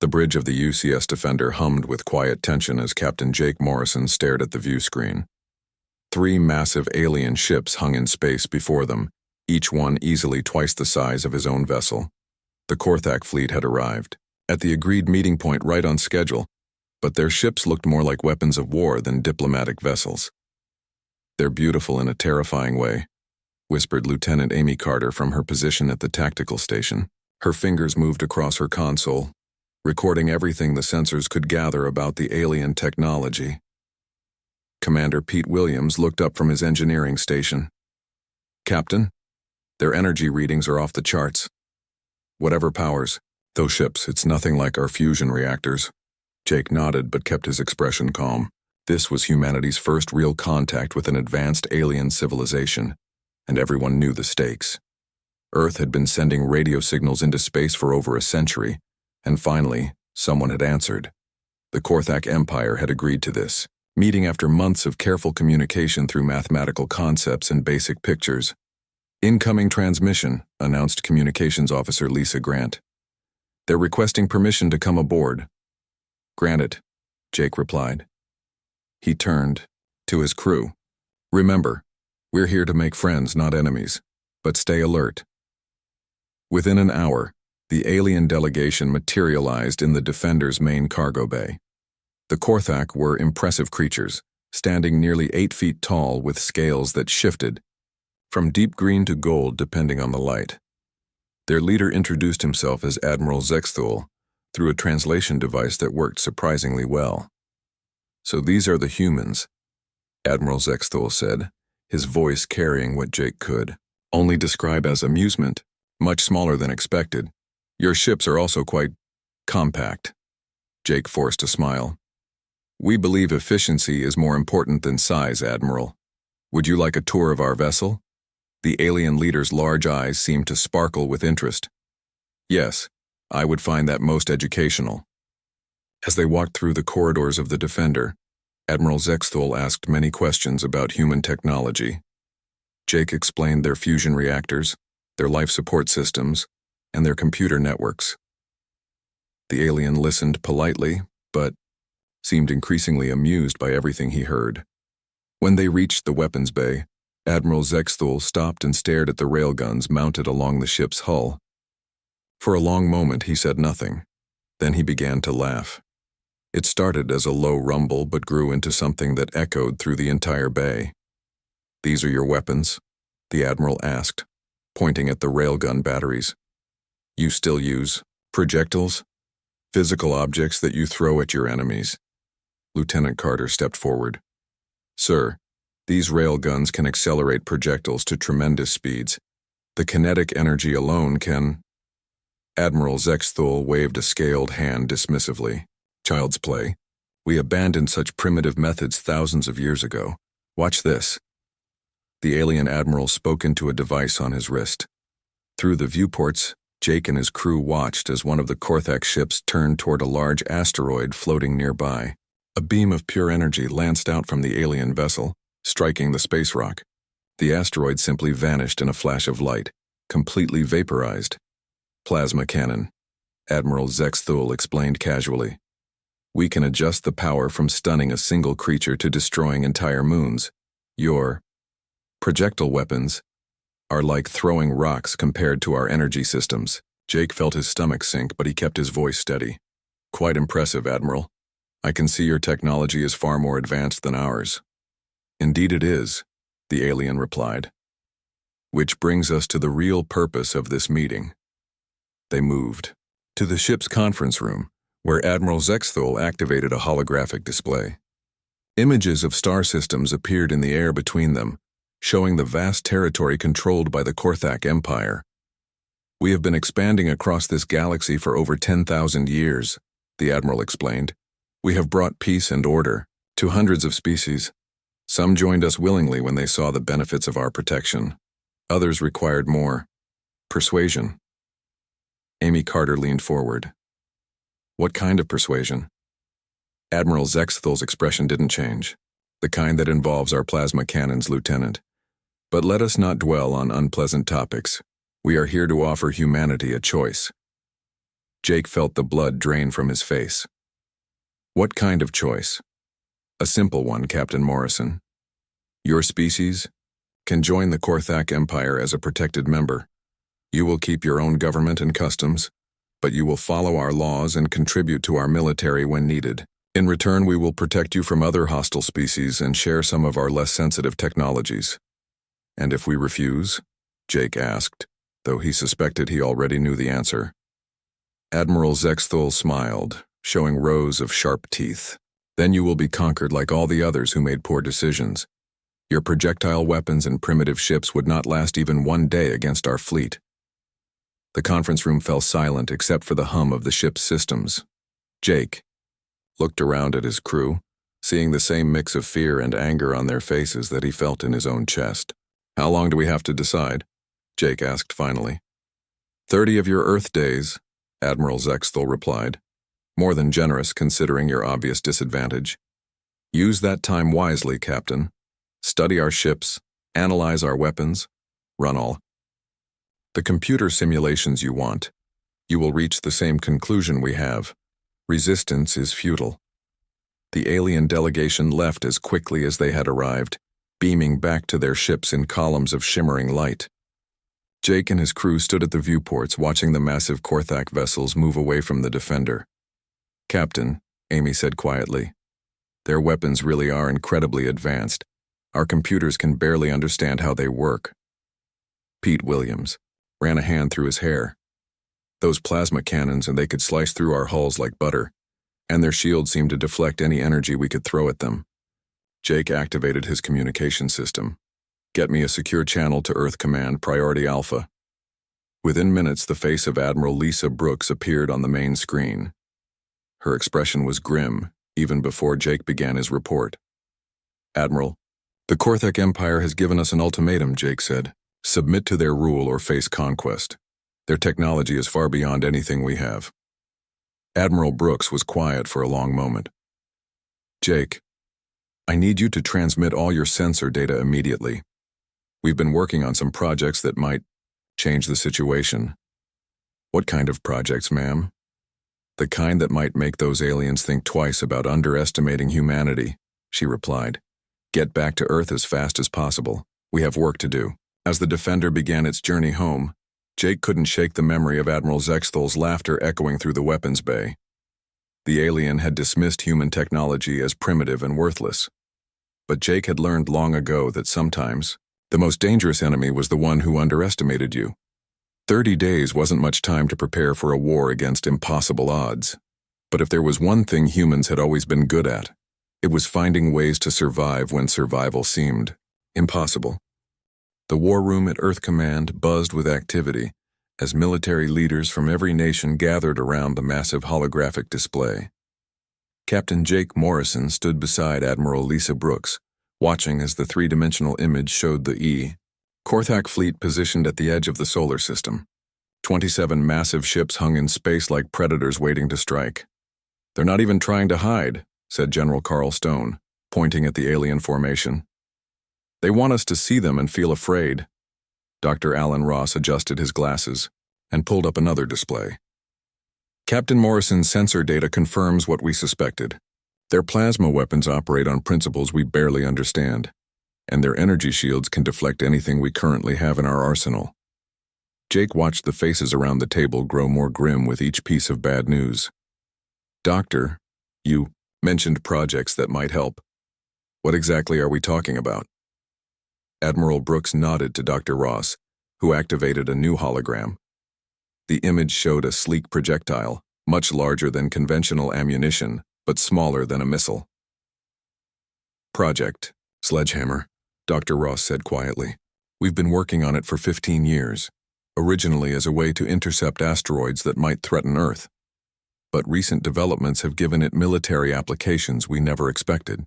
The bridge of the UCS Defender hummed with quiet tension as Captain Jake Morrison stared at the view screen. 3 massive alien ships hung in space before them, each one easily twice the size of his own vessel. The Korthak fleet had arrived, at the agreed meeting point right on schedule, but their ships looked more like weapons of war than diplomatic vessels. "They're beautiful in a terrifying way," whispered Lieutenant Amy Carter from her position at the tactical station. Her fingers moved across her console, recording everything the sensors could gather about the alien technology. Commander Pete Williams looked up from his engineering station. "Captain, their energy readings are off the charts. Whatever powers those ships, it's nothing like our fusion reactors." Jake nodded but kept his expression calm. This was humanity's first real contact with an advanced alien civilization, and everyone knew the stakes. Earth had been sending radio signals into space for over a century, and finally, someone had answered. The Korthak Empire had agreed to this, meeting after months of careful communication through mathematical concepts and basic pictures. "Incoming transmission," announced Communications Officer Lisa Grant. "They're requesting permission to come aboard." "Granted," Jake replied. He turned to his crew. "Remember, we're here to make friends, not enemies, but stay alert." Within an hour, the alien delegation materialized in the Defender's main cargo bay. The Korthak were impressive creatures, standing nearly 8 feet tall with scales that shifted from deep green to gold depending on the light. Their leader introduced himself as Admiral Zexthul through a translation device that worked surprisingly well. "So these are the humans," Admiral Zexthul said, his voice carrying what Jake could only describe as amusement, much smaller than expected. "Your ships are also quite compact." Jake forced a smile. "We believe efficiency is more important than size, Admiral. Would you like a tour of our vessel?" The alien leader's large eyes seemed to sparkle with interest. "Yes, I would find that most educational." As they walked through the corridors of the Defender, Admiral Zexthul asked many questions about human technology. Jake explained their fusion reactors, their life support systems, and their computer networks. The alien listened politely, but seemed increasingly amused by everything he heard. When they reached the weapons bay, Admiral Zexthul stopped and stared at the railguns mounted along the ship's hull. For a long moment he said nothing. Then he began to laugh. It started as a low rumble but grew into something that echoed through the entire bay. "These are your weapons?" the Admiral asked, pointing at the railgun batteries. "You still use projectiles? Physical objects that you throw at your enemies?" Lieutenant Carter stepped forward. "Sir, these railguns can accelerate projectiles to tremendous speeds. The kinetic energy alone can—" Admiral Zexthul waved a scaled hand dismissively. "Child's play. We abandoned such primitive methods thousands of years ago. Watch this." The alien admiral spoke into a device on his wrist. Through the viewports, Jake and his crew watched as one of the Korthak ships turned toward a large asteroid floating nearby. A beam of pure energy lanced out from the alien vessel, striking the space rock. The asteroid simply vanished in a flash of light, completely vaporized. "Plasma cannon," Admiral Zexthul explained casually. "We can adjust the power from stunning a single creature to destroying entire moons. Your projectile weapons are like throwing rocks compared to our energy systems." Jake felt his stomach sink, but he kept his voice steady. "Quite impressive, Admiral. I can see your technology is far more advanced than ours." "Indeed it is," the alien replied. "Which brings us to the real purpose of this meeting." They moved to the ship's conference room, where Admiral Zexthul activated a holographic display. Images of star systems appeared in the air between them, showing the vast territory controlled by the Korthak Empire. "We have been expanding across this galaxy for over 10,000 years, the Admiral explained. "We have brought peace and order to hundreds of species. Some joined us willingly when they saw the benefits of our protection. Others required more persuasion." Amy Carter leaned forward. "What kind of persuasion?" Admiral Zexthul's expression didn't change. "The kind that involves our plasma cannons, Lieutenant. But let us not dwell on unpleasant topics. We are here to offer humanity a choice." Jake felt the blood drain from his face. What kind of choice? A simple one, Captain Morrison. Your species can join the Korthak Empire as a protected member. You will keep your own government and customs, but you will follow our laws and contribute to our military when needed. In return, we will protect you from other hostile species and share some of our less sensitive technologies. And if we refuse? Jake asked, though he suspected he already knew the answer. Admiral Zexthul smiled, showing rows of sharp teeth. Then you will be conquered like all the others who made poor decisions. Your projectile weapons and primitive ships would not last even one day against our fleet. The conference room fell silent except for the hum of the ship's systems. Jake looked around at his crew, seeing the same mix of fear and anger on their faces that he felt in his own chest. How long do we have to decide? Jake asked finally. 30 of your Earth days, Admiral Zexthul replied. More than generous considering your obvious disadvantage. Use that time wisely, Captain. Study our ships, analyze our weapons, run all the computer simulations you want. You will reach the same conclusion we have. Resistance is futile. The alien delegation left as quickly as they had arrived, beaming back to their ships in columns of shimmering light. Jake and his crew stood at the viewports watching the massive Korthak vessels move away from the Defender. Captain, Amy said quietly, their weapons really are incredibly advanced. Our computers can barely understand how they work. Pete Williams ran a hand through his hair. Those plasma cannons, and they could slice through our hulls like butter, and their shields seemed to deflect any energy we could throw at them. Jake activated his communication system. Get me a secure channel to Earth Command, Priority Alpha. Within minutes, the face of Admiral Lisa Brooks appeared on the main screen. Her expression was grim, even before Jake began his report. Admiral, the Korthak Empire has given us an ultimatum, Jake said. Submit to their rule or face conquest. Their technology is far beyond anything we have. Admiral Brooks was quiet for a long moment. Jake, I need you to transmit all your sensor data immediately. We've been working on some projects that might change the situation. What kind of projects, ma'am? The kind that might make those aliens think twice about underestimating humanity, she replied. Get back to Earth as fast as possible. We have work to do. As the Defender began its journey home, Jake couldn't shake the memory of Admiral Zexthul's laughter echoing through the weapons bay. The alien had dismissed human technology as primitive and worthless. But Jake had learned long ago that sometimes the most dangerous enemy was the one who underestimated you. 30 days wasn't much time to prepare for a war against impossible odds. But if there was one thing humans had always been good at, it was finding ways to survive when survival seemed impossible. The war room at Earth Command buzzed with activity as military leaders from every nation gathered around the massive holographic display. Captain Jake Morrison stood beside Admiral Lisa Brooks, watching as the three-dimensional image showed the Korthak fleet positioned at the edge of the solar system. 27 massive ships hung in space like predators waiting to strike. They're not even trying to hide, said General Carl Stone, pointing at the alien formation. They want us to see them and feel afraid. Dr. Alan Ross adjusted his glasses and pulled up another display. Captain Morrison's sensor data confirms what we suspected. Their plasma weapons operate on principles we barely understand, and their energy shields can deflect anything we currently have in our arsenal. Jake watched the faces around the table grow more grim with each piece of bad news. Doctor, you mentioned projects that might help. What exactly are we talking about? Admiral Brooks nodded to Dr. Ross, who activated a new hologram. The image showed a sleek projectile, much larger than conventional ammunition, but smaller than a missile. Project Sledgehammer, Dr. Ross said quietly. We've been working on it for 15 years, originally as a way to intercept asteroids that might threaten Earth. But recent developments have given it military applications we never expected.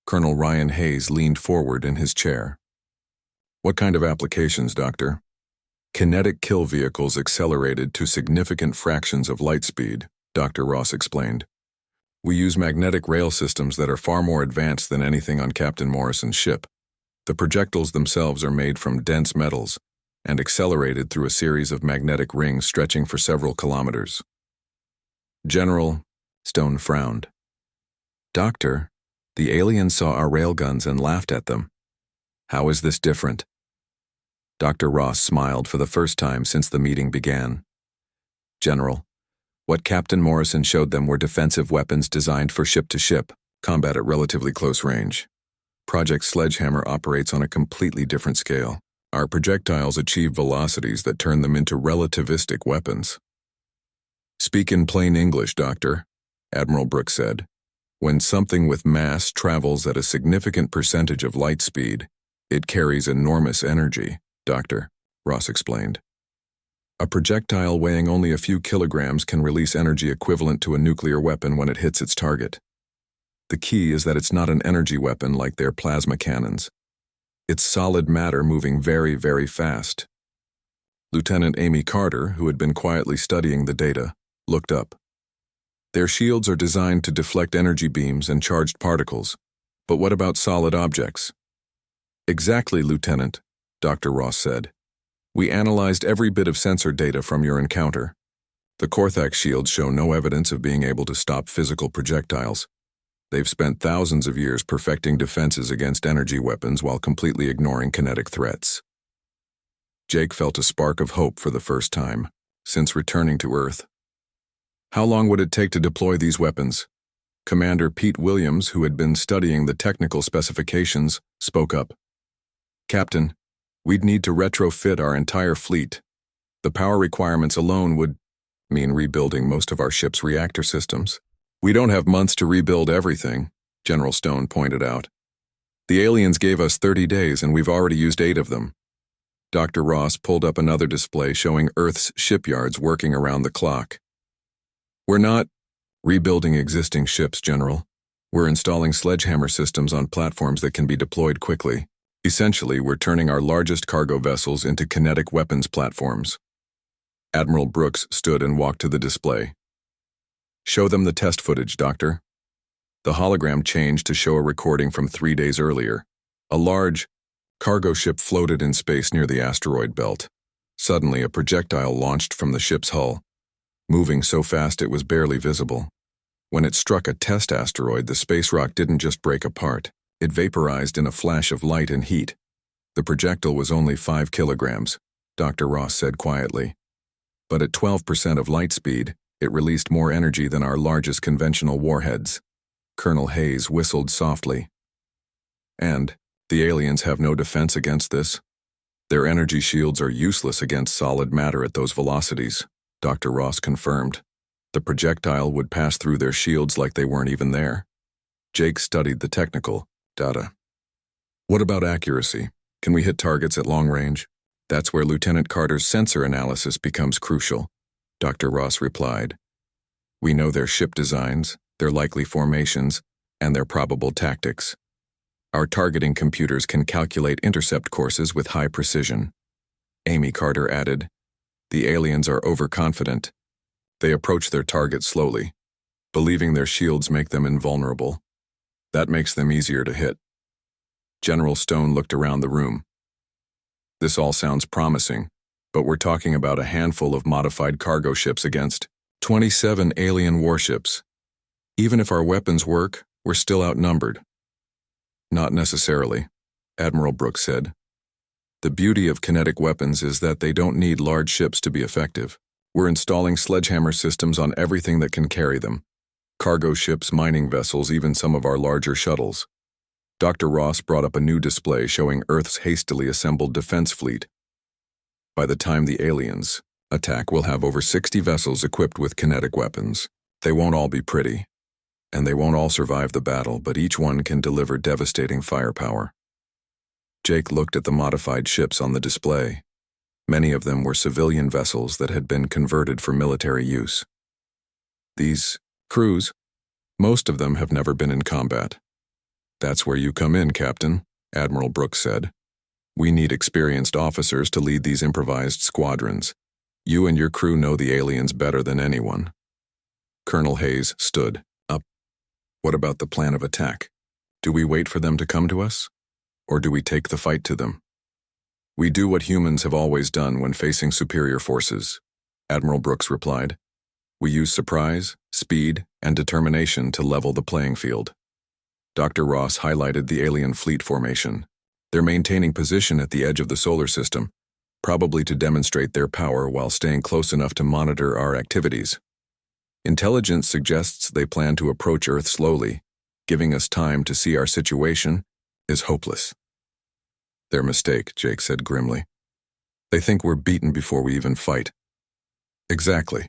Colonel Ryan Hayes leaned forward in his chair. What kind of applications, Doctor? Kinetic kill vehicles accelerated to significant fractions of light speed, Dr. Ross explained. We use magnetic rail systems that are far more advanced than anything on Captain Morrison's ship. The projectiles themselves are made from dense metals and accelerated through a series of magnetic rings stretching for several kilometers. General, Stone frowned. Doctor, the aliens saw our railguns and laughed at them. How is this different? Dr. Ross smiled for the first time since the meeting began. General, what Captain Morrison showed them were defensive weapons designed for ship-to-ship combat at relatively close range. Project Sledgehammer operates on a completely different scale. Our projectiles achieve velocities that turn them into relativistic weapons. Speak in plain English, Doctor, Admiral Brooks said. When something with mass travels at a significant percentage of light speed, it carries enormous energy, Doctor, Ross explained. A projectile weighing only a few kilograms can release energy equivalent to a nuclear weapon when it hits its target. The key is that it's not an energy weapon like their plasma cannons. It's solid matter moving very, very fast. Lieutenant Amy Carter, who had been quietly studying the data, looked up. Their shields are designed to deflect energy beams and charged particles. But what about solid objects? Exactly, Lieutenant, Dr. Ross said. We analyzed every bit of sensor data from your encounter. The Korthax shields show no evidence of being able to stop physical projectiles. They've spent thousands of years perfecting defenses against energy weapons while completely ignoring kinetic threats. Jake felt a spark of hope for the first time since returning to Earth. How long would it take to deploy these weapons? Commander Pete Williams, who had been studying the technical specifications, spoke up. Captain, we'd need to retrofit our entire fleet. The power requirements alone would mean rebuilding most of our ship's reactor systems. We don't have months to rebuild everything, General Stone pointed out. The aliens gave us 30 days and we've already used 8 of them. Dr. Ross pulled up another display showing Earth's shipyards working around the clock. We're not rebuilding existing ships, General. We're installing sledgehammer systems on platforms that can be deployed quickly. Essentially, we're turning our largest cargo vessels into kinetic weapons platforms. Admiral Brooks stood and walked to the display. Show them the test footage, Doctor. The hologram changed to show a recording from 3 days earlier. A large cargo ship floated in space near the asteroid belt. Suddenly, a projectile launched from the ship's hull, moving so fast it was barely visible. When it struck a test asteroid, the space rock didn't just break apart. It vaporized in a flash of light and heat. The projectile was only 5 kilograms, Dr. Ross said quietly. But at 12% of light speed, it released more energy than our largest conventional warheads. Colonel Hayes whistled softly. And the aliens have no defense against this. Their energy shields are useless against solid matter at those velocities, Dr. Ross confirmed. The projectile would pass through their shields like they weren't even there. Jake studied the technical data. What about accuracy? Can we hit targets at long range? That's where Lieutenant Carter's sensor analysis becomes crucial, Dr. Ross replied. We know their ship designs, their likely formations, and their probable tactics. Our targeting computers can calculate intercept courses with high precision. Amy Carter added, the aliens are overconfident. They approach their target slowly, believing their shields make them invulnerable. That makes them easier to hit. General Stone looked around the room. This all sounds promising, but we're talking about a handful of modified cargo ships against 27 alien warships. Even if our weapons work, we're still outnumbered. Not necessarily, Admiral Brooks said. The beauty of kinetic weapons is that they don't need large ships to be effective. We're installing sledgehammer systems on everything that can carry them. Cargo ships, mining vessels, even some of our larger shuttles. Dr. Ross brought up a new display showing Earth's hastily assembled defense fleet. By the time the aliens attack, we'll have over 60 vessels equipped with kinetic weapons. They won't all be pretty, and they won't all survive the battle, but each one can deliver devastating firepower. Jake looked at the modified ships on the display. Many of them were civilian vessels that had been converted for military use. These crews, most of them have never been in combat. That's where you come in, Captain, Admiral Brooks said. We need experienced officers to lead these improvised squadrons. You and your crew know the aliens better than anyone. Colonel Hayes stood up. What about the plan of attack? Do we wait for them to come to us? Or do we take the fight to them? We do what humans have always done when facing superior forces, Admiral Brooks replied. We use surprise, speed, and determination to level the playing field. Dr. Ross highlighted the alien fleet formation. They're maintaining position at the edge of the solar system, probably to demonstrate their power while staying close enough to monitor our activities. Intelligence suggests they plan to approach Earth slowly, giving us time to see our situation is hopeless. Their mistake, Jake said grimly. They think we're beaten before we even fight. Exactly,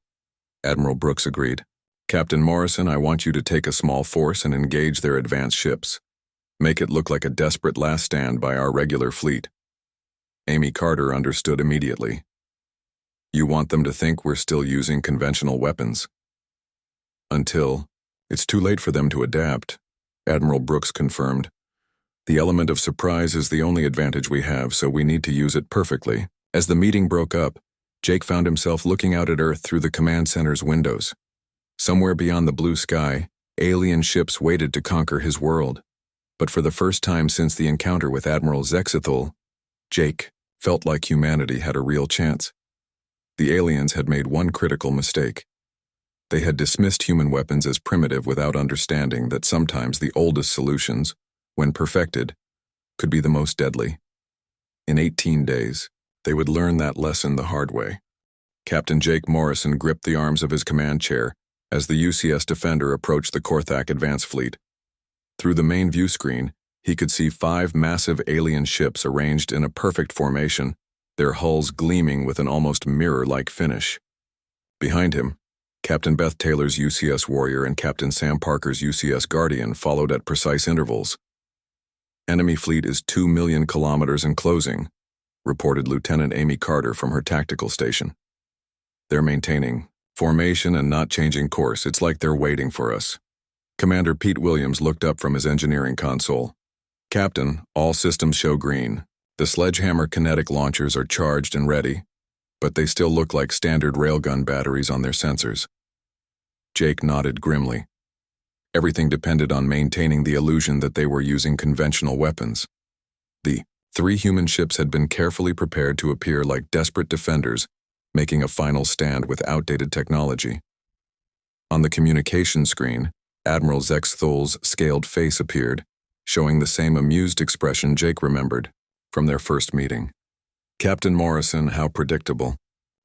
Admiral Brooks agreed. Captain Morrison, I want you to take a small force and engage their advanced ships. Make it look like a desperate last stand by our regular fleet. Amy Carter understood immediately. You want them to think we're still using conventional weapons. Until it's too late for them to adapt, Admiral Brooks confirmed. The element of surprise is the only advantage we have, so we need to use it perfectly. As the meeting broke up, Jake found himself looking out at Earth through the command center's windows. Somewhere beyond the blue sky, alien ships waited to conquer his world. But for the first time since the encounter with Admiral Zexethul, Jake felt like humanity had a real chance. The aliens had made one critical mistake. They had dismissed human weapons as primitive without understanding that sometimes the oldest solutions, when perfected, could be the most deadly. In 18 days, they would learn that lesson the hard way. Captain Jake Morrison gripped the arms of his command chair as the UCS Defender approached the Korthak advance fleet. Through the main view screen, he could see 5 massive alien ships arranged in a perfect formation, their hulls gleaming with an almost mirror-like finish. Behind him, Captain Beth Taylor's UCS Warrior and Captain Sam Parker's UCS Guardian followed at precise intervals. Enemy fleet is 2 million kilometers in closing, reported Lieutenant Amy Carter from her tactical station. They're maintaining formation and not changing course. It's like they're waiting for us. Commander Pete Williams looked up from his engineering console. Captain, all systems show green. The Sledgehammer kinetic launchers are charged and ready, but they still look like standard railgun batteries on their sensors. Jake nodded grimly. Everything depended on maintaining the illusion that they were using conventional weapons. The 3 human ships had been carefully prepared to appear like desperate defenders, making a final stand with outdated technology. On the communication screen, Admiral Zexthul's scaled face appeared, showing the same amused expression Jake remembered from their first meeting. Captain Morrison, how predictable.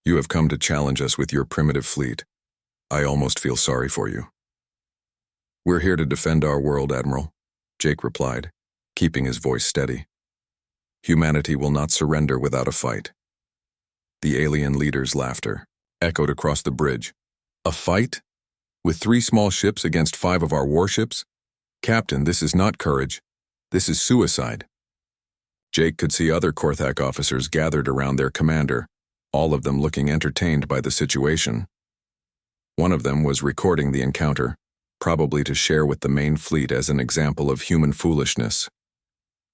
You have come to challenge us with your primitive fleet. I almost feel sorry for you. We're here to defend our world, Admiral, Jake replied, keeping his voice steady. Humanity will not surrender without a fight. The alien leader's laughter echoed across the bridge. A fight? With 3 small ships against 5 of our warships? Captain, this is not courage. This is suicide. Jake could see other Korthak officers gathered around their commander, all of them looking entertained by the situation. One of them was recording the encounter, probably to share with the main fleet as an example of human foolishness.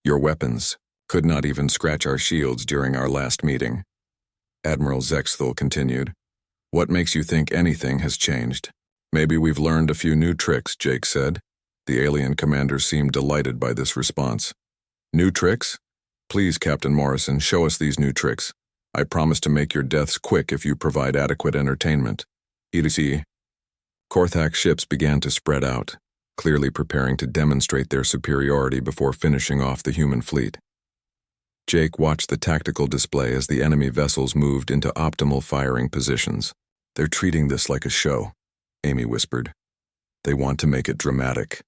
Your weapons could not even scratch our shields during our last meeting. Admiral Zexthul continued. What makes you think anything has changed? Maybe we've learned a few new tricks, Jake said. The alien commander seemed delighted by this response. New tricks? Please, Captain Morrison, show us these new tricks. I promise to make your deaths quick if you provide adequate entertainment. EDC. Korthak ships began to spread out, clearly preparing to demonstrate their superiority before finishing off the human fleet. Jake watched the tactical display as the enemy vessels moved into optimal firing positions. They're treating this like a show, Amy whispered. They want to make it dramatic.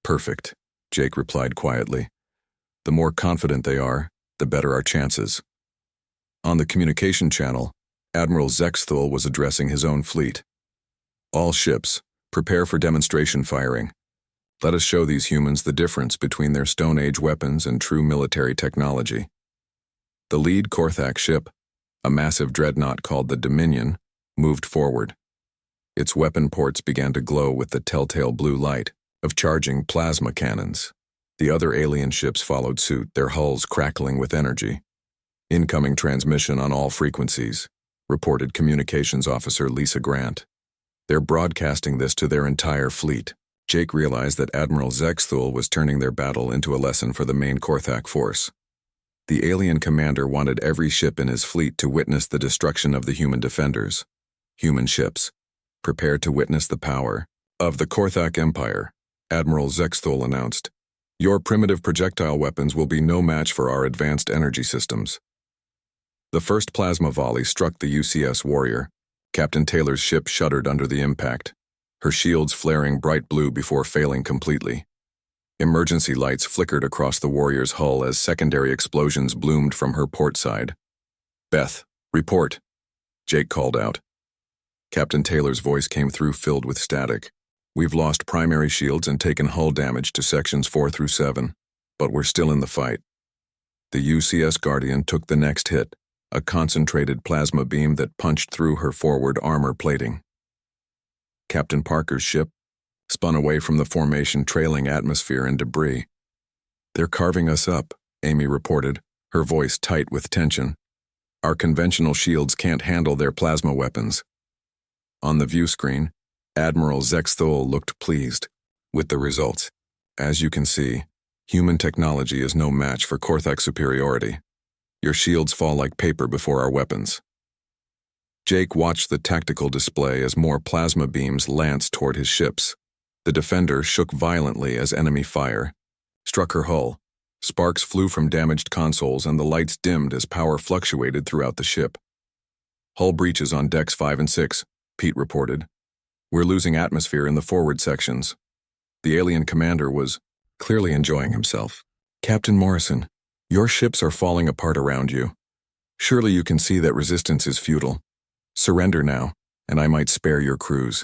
Perfect, Jake replied quietly. The more confident they are, the better our chances. On the communication channel, Admiral Zexthul was addressing his own fleet. All ships, prepare for demonstration firing. Let us show these humans the difference between their Stone Age weapons and true military technology. The lead Korthak ship, a massive dreadnought called the Dominion, moved forward. Its weapon ports began to glow with the telltale blue light of charging plasma cannons. The other alien ships followed suit, their hulls crackling with energy. Incoming transmission on all frequencies, reported Communications Officer Lisa Grant. They're broadcasting this to their entire fleet. Jake realized that Admiral Zexthul was turning their battle into a lesson for the main Korthak force. The alien commander wanted every ship in his fleet to witness the destruction of the human defenders. Human ships. Prepare to witness the power of the Korthak Empire, Admiral Zexthul announced. Your primitive projectile weapons will be no match for our advanced energy systems. The first plasma volley struck the UCS Warrior. Captain Taylor's ship shuddered under the impact, her shields flaring bright blue before failing completely. Emergency lights flickered across the Warrior's hull as secondary explosions bloomed from her port side. "Beth, report," Jake called out. Captain Taylor's voice came through filled with static. "We've lost primary shields and taken hull damage to sections 4 through 7, but we're still in the fight." The UCS Guardian took the next hit, a concentrated plasma beam that punched through her forward armor plating. Captain Parker's ship spun away from the formation, trailing atmosphere and debris. "They're carving us up," Amy reported, her voice tight with tension. "Our conventional shields can't handle their plasma weapons." On the view screen, Admiral Zexthul looked pleased with the results. "As you can see, human technology is no match for Korthak superiority. Your shields fall like paper before our weapons." Jake watched the tactical display as more plasma beams lanced toward his ships. The Defender shook violently as enemy fire struck her hull. Sparks flew from damaged consoles and the lights dimmed as power fluctuated throughout the ship. "Hull breaches on decks 5 and 6, Pete reported. "We're losing atmosphere in the forward sections." The alien commander was clearly enjoying himself. "Captain Morrison, your ships are falling apart around you. Surely you can see that resistance is futile. Surrender now, and I might spare your crews."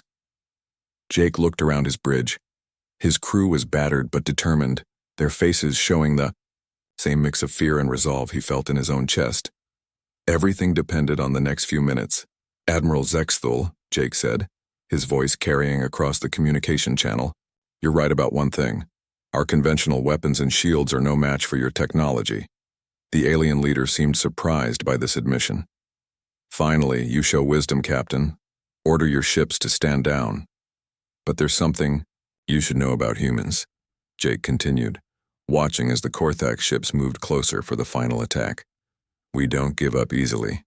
Jake looked around his bridge. His crew was battered but determined, their faces showing the same mix of fear and resolve he felt in his own chest. Everything depended on the next few minutes. "Admiral Zexthul," Jake said, his voice carrying across the communication channel, "you're right about one thing. Our conventional weapons and shields are no match for your technology." The alien leader seemed surprised by this admission. "Finally, you show wisdom, Captain. Order your ships to stand down. But there's something you should know about humans," Jake continued, watching as the Korthak ships moved closer for the final attack. "We don't give up easily."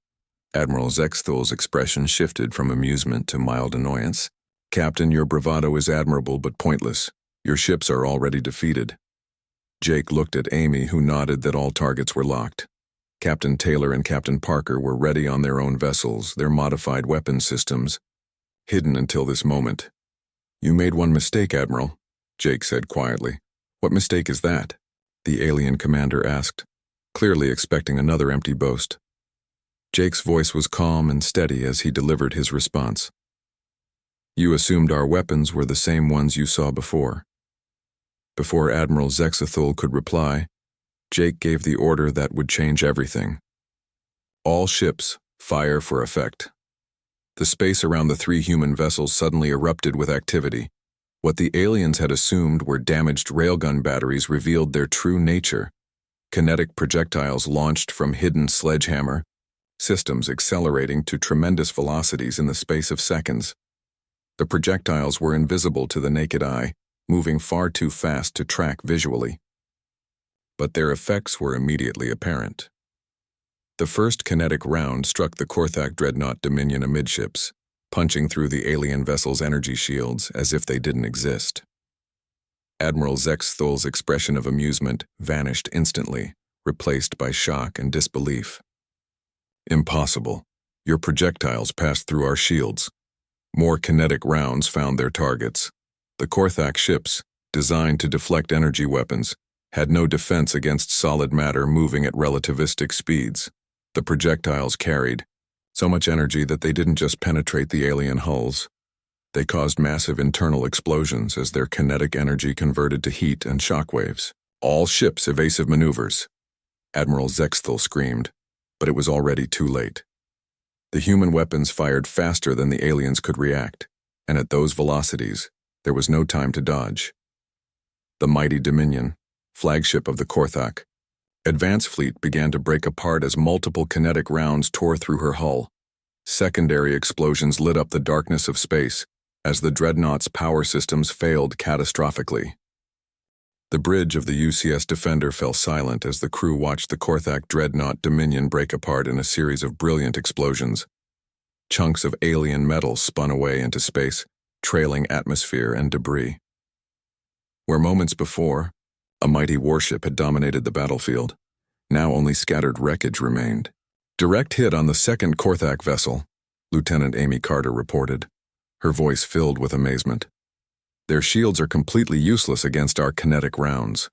Admiral Zexthul's expression shifted from amusement to mild annoyance. "Captain, your bravado is admirable but pointless. Your ships are already defeated." Jake looked at Amy, who nodded that all targets were locked. Captain Taylor and Captain Parker were ready on their own vessels, their modified weapon systems hidden until this moment. "You made one mistake, Admiral," Jake said quietly. "What mistake is that?" the alien commander asked, clearly expecting another empty boast. Jake's voice was calm and steady as he delivered his response. "You assumed our weapons were the same ones you saw before." Before Admiral Zexthul could reply, Jake gave the order that would change everything. "All ships, fire for effect." The space around the 3 human vessels suddenly erupted with activity. What the aliens had assumed were damaged railgun batteries revealed their true nature. Kinetic projectiles launched from hidden sledgehammer systems accelerating to tremendous velocities in the space of seconds. The projectiles were invisible to the naked eye, moving far too fast to track visually. But their effects were immediately apparent. The first kinetic round struck the Korthak dreadnought Dominion amidships, punching through the alien vessel's energy shields as if they didn't exist. Admiral Zexthul's expression of amusement vanished instantly, replaced by shock and disbelief. "Impossible. Your projectiles passed through our shields." More kinetic rounds found their targets. The Korthak ships, designed to deflect energy weapons, had no defense against solid matter moving at relativistic speeds. The projectiles carried so much energy that they didn't just penetrate the alien hulls. They caused massive internal explosions as their kinetic energy converted to heat and shockwaves. "All ships evasive maneuvers," Admiral Zexthul screamed, but it was already too late. The human weapons fired faster than the aliens could react, and at those velocities, there was no time to dodge. The mighty Dominion, flagship of the Korthak, Advance Fleet began to break apart as multiple kinetic rounds tore through her hull. Secondary explosions lit up the darkness of space as the dreadnought's power systems failed catastrophically. The bridge of the UCS Defender fell silent as the crew watched the Korthak dreadnought Dominion break apart in a series of brilliant explosions. Chunks of alien metal spun away into space, trailing atmosphere and debris. Where moments before, a mighty warship had dominated the battlefield, now only scattered wreckage remained. Direct hit on the second Korthak vessel, Lieutenant Amy Carter reported, her voice filled with amazement. Their shields are completely useless against our kinetic rounds.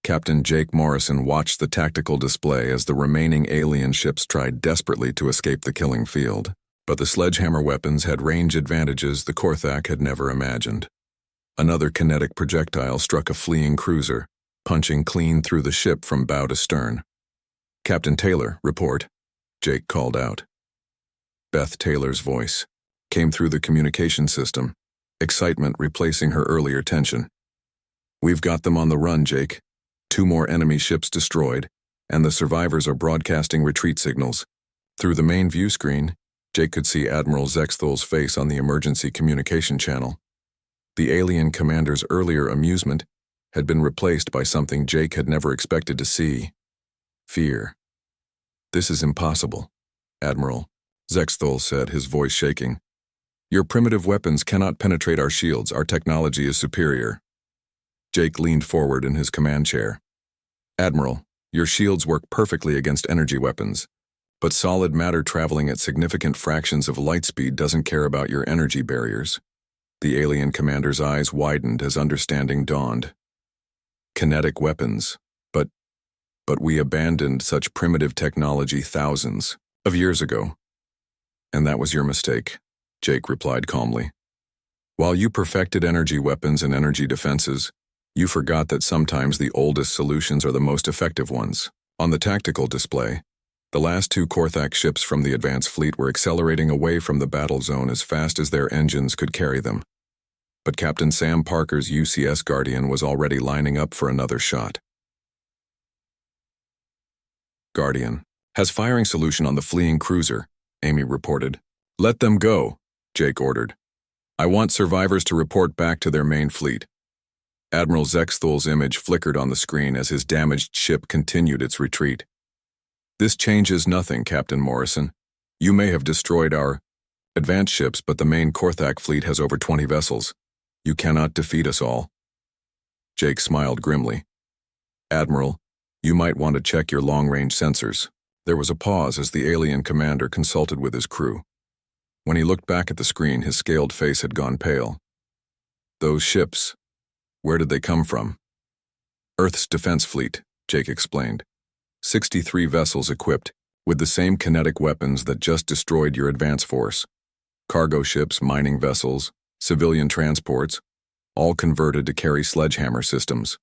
Captain Jake Morrison watched the tactical display as the remaining alien ships tried desperately to escape the killing field, but the sledgehammer weapons had range advantages the Korthak had never imagined. Another kinetic projectile struck a fleeing cruiser, punching clean through the ship from bow to stern. "Captain Taylor, report," Jake called out. Beth Taylor's voice came through the communication system, excitement replacing her earlier tension. "We've got them on the run, Jake. 2 more enemy ships destroyed, and the survivors are broadcasting retreat signals." Through the main view screen, Jake could see Admiral Zexthol's face on the emergency communication channel. The alien commander's earlier amusement had been replaced by something Jake had never expected to see: fear. "This is impossible, Admiral," Zexthol said, his voice shaking. "Your primitive weapons cannot penetrate our shields. Our technology is superior." Jake leaned forward in his command chair. "Admiral, your shields work perfectly against energy weapons, but solid matter traveling at significant fractions of light speed doesn't care about your energy barriers." The alien commander's eyes widened as understanding dawned. "Kinetic weapons, but we abandoned such primitive technology thousands of years ago." "And that was your mistake," Jake replied calmly. "While you perfected energy weapons and energy defenses, you forgot that sometimes the oldest solutions are the most effective ones." On the tactical display, the last 2 Korthak ships from the advance fleet were accelerating away from the battle zone as fast as their engines could carry them. But Captain Sam Parker's UCS Guardian was already lining up for another shot. "Guardian has firing solution on the fleeing cruiser," Amy reported. "Let them go," Jake ordered. "I want survivors to report back to their main fleet." Admiral Zexthol's image flickered on the screen as his damaged ship continued its retreat. "This changes nothing, Captain Morrison. You may have destroyed our advanced ships, but the main Korthak fleet has over 20 vessels. You cannot defeat us all." Jake smiled grimly. "Admiral, you might want to check your long-range sensors." There was a pause as the alien commander consulted with his crew. When he looked back at the screen, his scaled face had gone pale. "Those ships, where did they come from?" "Earth's defense fleet," Jake explained. 63 vessels equipped with the same kinetic weapons that just destroyed your advance force. Cargo ships, mining vessels, civilian transports, all converted to carry sledgehammer systems.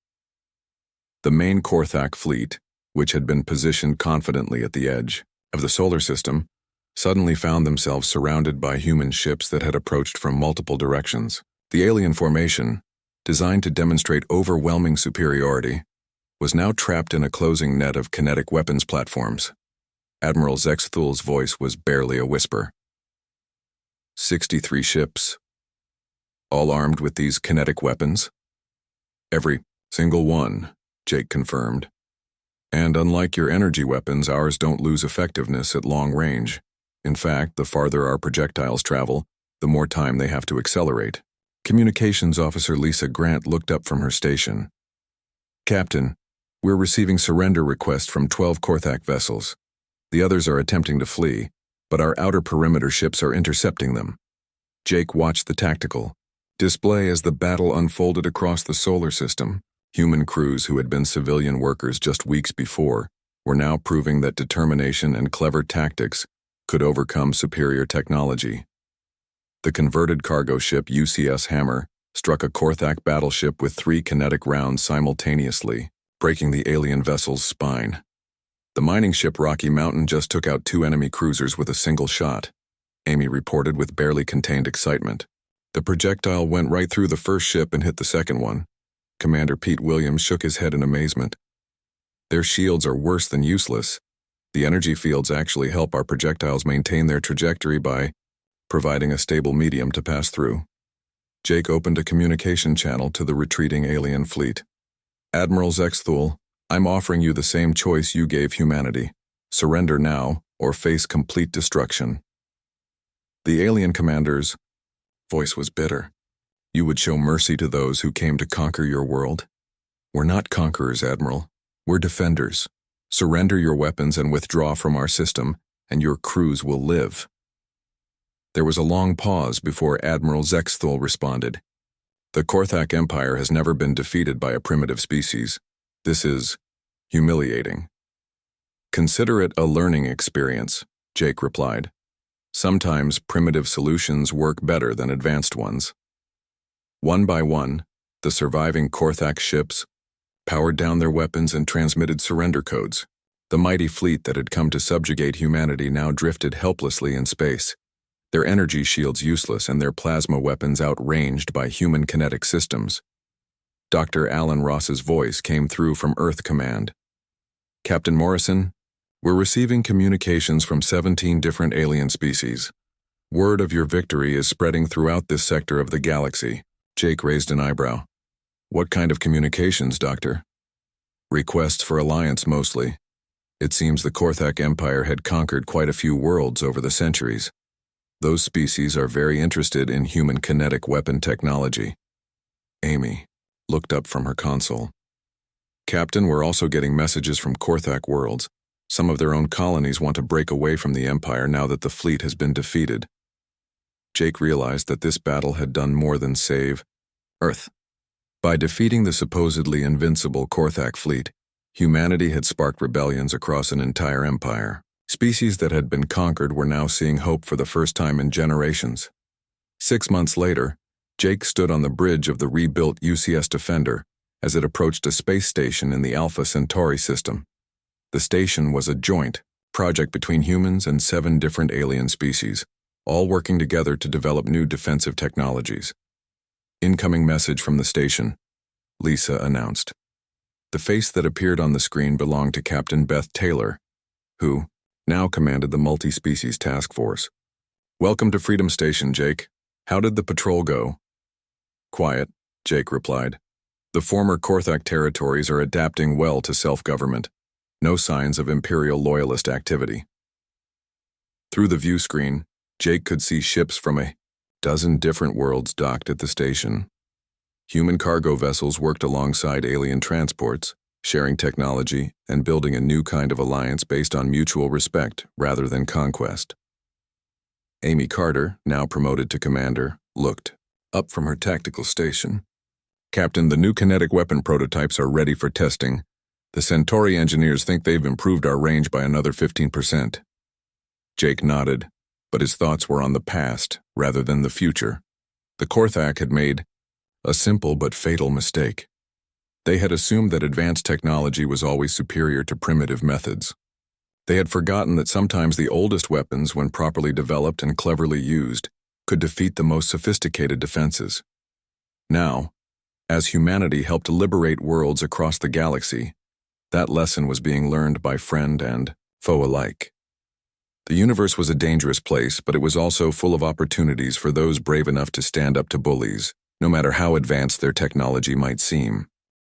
The main Korthak fleet, which had been positioned confidently at the edge of the solar system, suddenly found themselves surrounded by human ships that had approached from multiple directions. The alien formation, designed to demonstrate overwhelming superiority, was now trapped in a closing net of kinetic weapons platforms. Admiral Zexthol's voice was barely a whisper. 63 ships, all armed with these kinetic weapons? "Every single one," Jake confirmed. "And unlike your energy weapons, ours don't lose effectiveness at long range. In fact, the farther our projectiles travel, the more time they have to accelerate." Communications Officer Lisa Grant looked up from her station. "Captain, we're receiving surrender requests from 12 Korthak vessels. The others are attempting to flee, but our outer perimeter ships are intercepting them." Jake watched the tactical display as the battle unfolded across the solar system. Human crews who had been civilian workers just weeks before were now proving that determination and clever tactics could overcome superior technology. The converted cargo ship UCS Hammer struck a Korthak battleship with 3 kinetic rounds simultaneously, breaking the alien vessel's spine. The mining ship Rocky Mountain just took out 2 enemy cruisers with a single shot, Amy reported with barely contained excitement. The projectile went right through the first ship and hit the second one. Commander Pete Williams shook his head in amazement. "Their shields are worse than useless. The energy fields actually help our projectiles maintain their trajectory by providing a stable medium to pass through." Jake opened a communication channel to the retreating alien fleet. "Admiral Zexthul, I'm offering you the same choice you gave humanity. Surrender now, or face complete destruction." The alien commander's voice was bitter. You would show mercy to those who came to conquer your world? We're not conquerors, Admiral. We're defenders. Surrender your weapons and withdraw from our system, and your crews will live. There was a long pause before Admiral Zexthul responded. The Korthak Empire has never been defeated by a primitive species. This is humiliating. Consider it a learning experience, Jake replied. Sometimes primitive solutions work better than advanced ones. One by one, the surviving Korthak ships powered down their weapons and transmitted surrender codes. The mighty fleet that had come to subjugate humanity now drifted helplessly in space, their energy shields useless and their plasma weapons outranged by human kinetic systems. Dr. Alan Ross's voice came through from Earth Command. Captain Morrison, we're receiving communications from 17 different alien species. Word of your victory is spreading throughout this sector of the galaxy. Jake raised an eyebrow. What kind of communications, Doctor? Requests for alliance mostly. It seems the Korthak Empire had conquered quite a few worlds over the centuries. Those species are very interested in human kinetic weapon technology. Amy looked up from her console. Captain, we're also getting messages from Korthak worlds. Some of their own colonies want to break away from the Empire now that the fleet has been defeated. Jake realized that this battle had done more than save Earth. By defeating the supposedly invincible Korthak fleet, humanity had sparked rebellions across an entire empire. Species that had been conquered were now seeing hope for the first time in generations. 6 months later, Jake stood on the bridge of the rebuilt UCS Defender as it approached a space station in the Alpha Centauri system. The station was a joint project between humans and 7 different alien species, all working together to develop new defensive technologies. Incoming message from the station, Lisa announced. The face that appeared on the screen belonged to Captain Beth Taylor, who now commanded the multi-species task force. Welcome to Freedom Station, Jake. How did the patrol go? Quiet, Jake replied. The former Korthak territories are adapting well to self-government. No signs of Imperial loyalist activity. Through the view screen, Jake could see ships from a dozen different worlds docked at the station. Human cargo vessels worked alongside alien transports, sharing technology and building a new kind of alliance based on mutual respect rather than conquest. Amy Carter, now promoted to commander, looked up from her tactical station. Captain, the new kinetic weapon prototypes are ready for testing. The Centauri engineers think they've improved our range by another 15%. Jake nodded, but his thoughts were on the past rather than the future. The Korthak had made a simple but fatal mistake. They had assumed that advanced technology was always superior to primitive methods. They had forgotten that sometimes the oldest weapons, when properly developed and cleverly used, could defeat the most sophisticated defenses. Now, as humanity helped liberate worlds across the galaxy, that lesson was being learned by friend and foe alike. The universe was a dangerous place, but it was also full of opportunities for those brave enough to stand up to bullies, no matter how advanced their technology might seem.